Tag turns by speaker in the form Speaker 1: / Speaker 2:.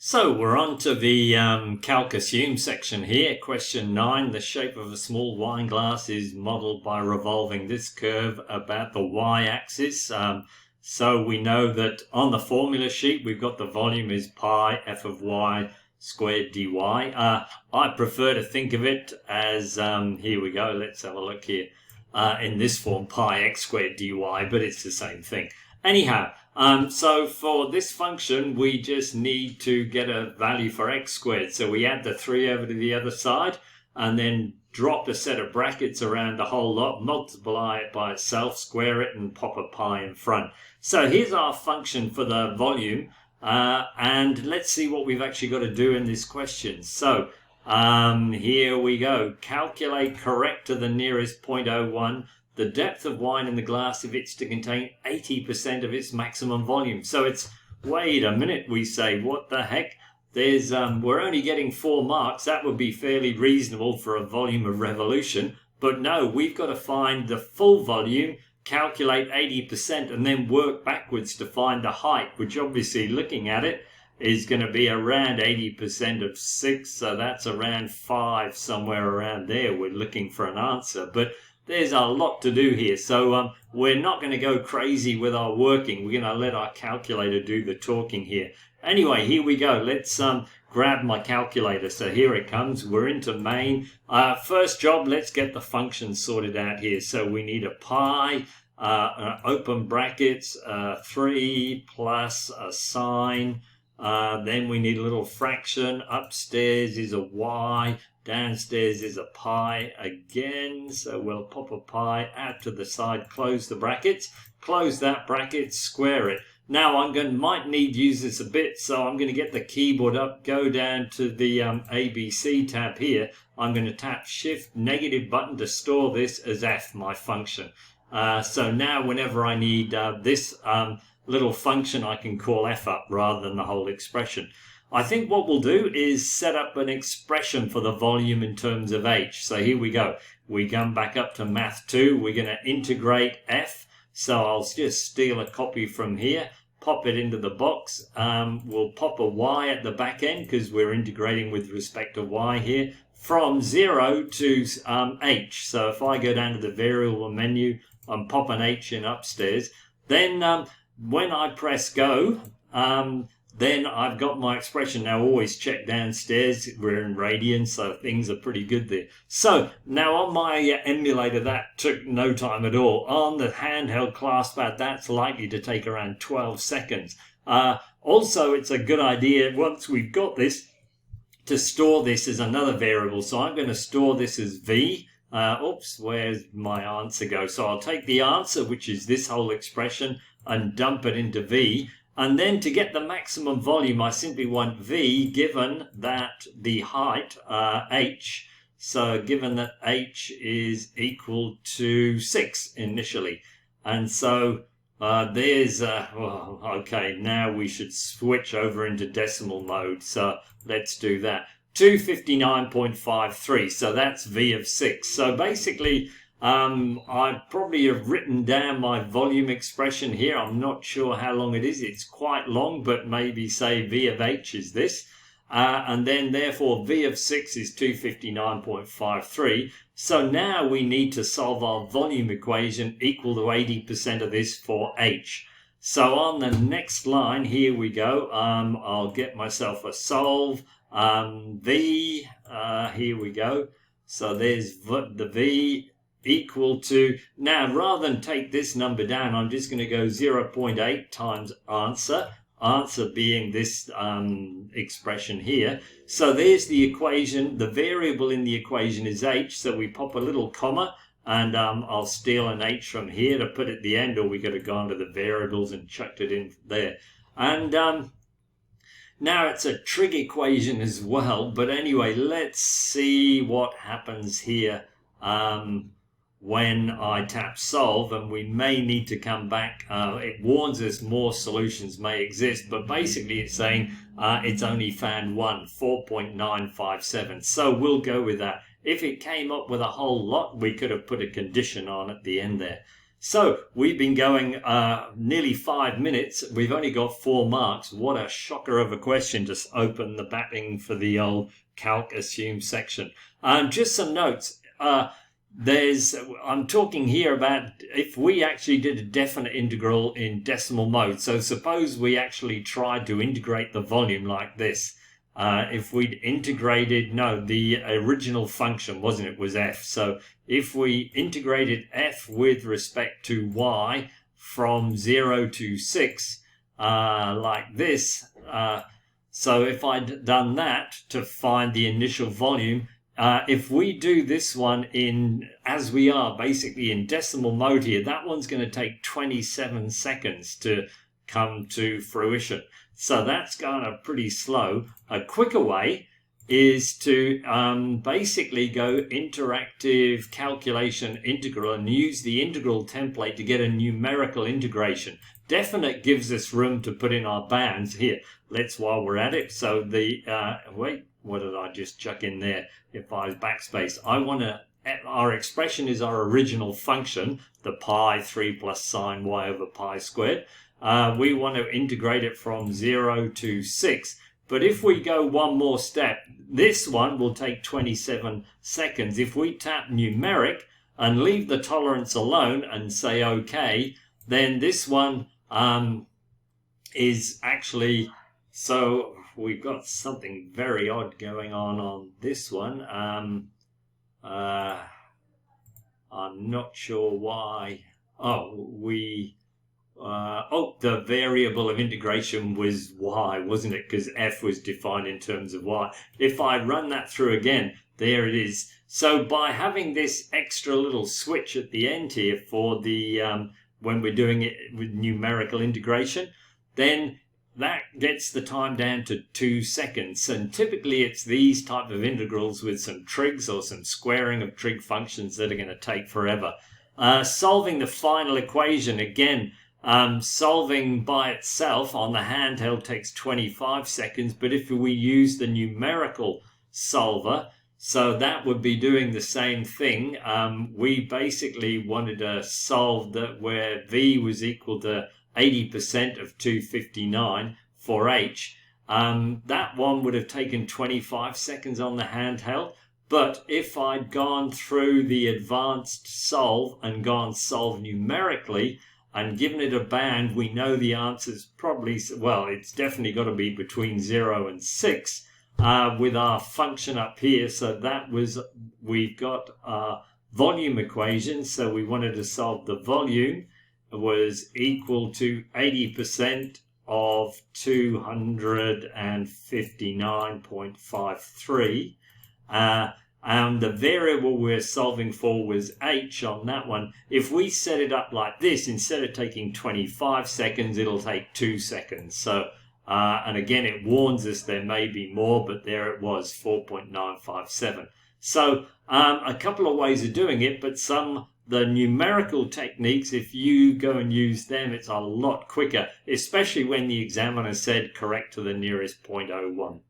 Speaker 1: So we're on to the calc-assumed section here. Question 9, the shape of a small wine glass is modelled by revolving this curve about the y-axis. So we know that on the formula sheet we've got the volume is pi f of y squared dy. I prefer to think of it as, here we go, let's have a look here, in this form, pi x squared dy, but it's the same thing. Anyhow, so for this function, we just need to get a value for x squared. So we add the 3 over to the other side and then drop a set of brackets around the whole lot, multiply it by itself, square it, and pop a pi in front. So here's our function for the volume, and let's see what we've actually got to do in this question. So here we go. Calculate correct to the nearest 0.01 the depth of wine in the glass if it's to contain 80% of its maximum volume. So it's, wait a minute, we say, what the heck? There's we're only getting 4 marks. That would be fairly reasonable for a volume of revolution. But no, we've got to find the full volume, calculate 80%, and then work backwards to find the height, which obviously, looking at it, is going to be around 80% of 6. So that's around 5, somewhere around there. We're looking for an answer. But there's a lot to do here, so we're not going to go crazy with our working. We're going to let our calculator do the talking here. Anyway, here we go. Let's grab my calculator. So here it comes. We're into main. First job, let's get the function sorted out here. So we need a pi, open brackets, 3 plus a sign. Then we need a little fraction. Upstairs is a y. Downstairs is a pi again, so we'll pop a pi out to the side, close the brackets, close that bracket, square it. Now might need to use this a bit, so I'm going to get the keyboard up, go down to the ABC tab here. I'm going to tap Shift negative button to store this as f, my function. So now whenever I need this little function, I can call f up rather than the whole expression. I think what we'll do is set up an expression for the volume in terms of h. So here we go. We come back up to Math 2. We're going to integrate f. So I'll just steal a copy from here, pop it into the box. We'll pop a y at the back end because we're integrating with respect to y here, from 0 to h. So if I go down to the variable menu and pop an h in upstairs, then when I press go, then I've got my expression. Now always check downstairs, we're in radians, so things are pretty good there. So now on my emulator, that took no time at all. On the handheld ClassPad, that's likely to take around 12 seconds. Also, it's a good idea, once we've got this, to store this as another variable. So I'm going to store this as v. Where's my answer go? So I'll take the answer, which is this whole expression, and dump it into v. And then to get the maximum volume, I simply want v given that the height, h, so given that h is equal to 6 initially. And so there's, okay, now we should switch over into decimal mode. So let's do that. 259.53, so that's v of 6. So basically, I probably have written down my volume expression here. I'm not sure how long it is. It's quite long, but maybe say v of h is this. And then therefore v of 6 is 259.53. So now we need to solve our volume equation equal to 80% of this for h. So on the next line, here we go. I'll get myself a solve. V, here we go. So there's the v equal to, now rather than take this number down, I'm just going to go 0.8 times answer being this expression here. So there's the equation. The variable in the equation is h, so we pop a little comma, and I'll steal an h from here to put at the end, or we could have gone to the variables and chucked it in there. And now it's a trig equation as well, but anyway, let's see what happens here when I tap solve, and we may need to come back. It warns us more solutions may exist, but basically it's saying it's only found one, 4.957. So we'll go with that. If it came up with a whole lot, we could have put a condition on at the end there. So we've been going nearly 5 minutes. We've only got 4 marks. What a shocker of a question. Just open the batting for the old calc-assumed section. Just some notes. I'm talking here about if we actually did a definite integral in decimal mode. So suppose we actually tried to integrate the volume like this. If we'd integrated, no, the original function, wasn't it, was f. So if we integrated f with respect to y from 0 to 6, like this, so if I'd done that to find the initial volume, if we do this one as we are basically in decimal mode here, that one's going to take 27 seconds to come to fruition. So that's kind of pretty slow. A quicker way is to basically go interactive calculation integral and use the integral template to get a numerical integration. Definite gives us room to put in our bands here. While we're at it. So wait, what did I just chuck in there? If I backspace, our expression is our original function, the pi 3 plus sine y over pi squared. We want to integrate it from 0 to 6. But if we go one more step, this one will take 27 seconds. If we tap numeric and leave the tolerance alone and say OK, then this one is actually... So we've got something very odd going on this one. I'm not sure why. The variable of integration was y, wasn't it? Because f was defined in terms of y. If I run that through again, there it is. So by having this extra little switch at the end here for the when we're doing it with numerical integration, then that gets the time down to 2 seconds. And typically it's these type of integrals with some trigs or some squaring of trig functions that are going to take forever. Solving the final equation, again, solving by itself on the handheld takes 25 seconds, but if we use the numerical solver, so that would be doing the same thing. We basically wanted to solve that where v was equal to 80% of 259 for h. That one would have taken 25 seconds on the handheld. But if I'd gone through the advanced solve and gone solve numerically and given it a band, we know the answer's probably, well, it's definitely got to be between 0 and 6 with our function up here. So we've got our volume equation. So we wanted to solve the volume was equal to 80% of 259.53. And the variable we're solving for was h on that one. If we set it up like this, instead of taking 25 seconds, it'll take 2 seconds. So, and again, it warns us there may be more, but there it was, 4.957. So, a couple of ways of doing it, but the numerical techniques, if you go and use them, it's a lot quicker, especially when the examiner said correct to the nearest 0.01.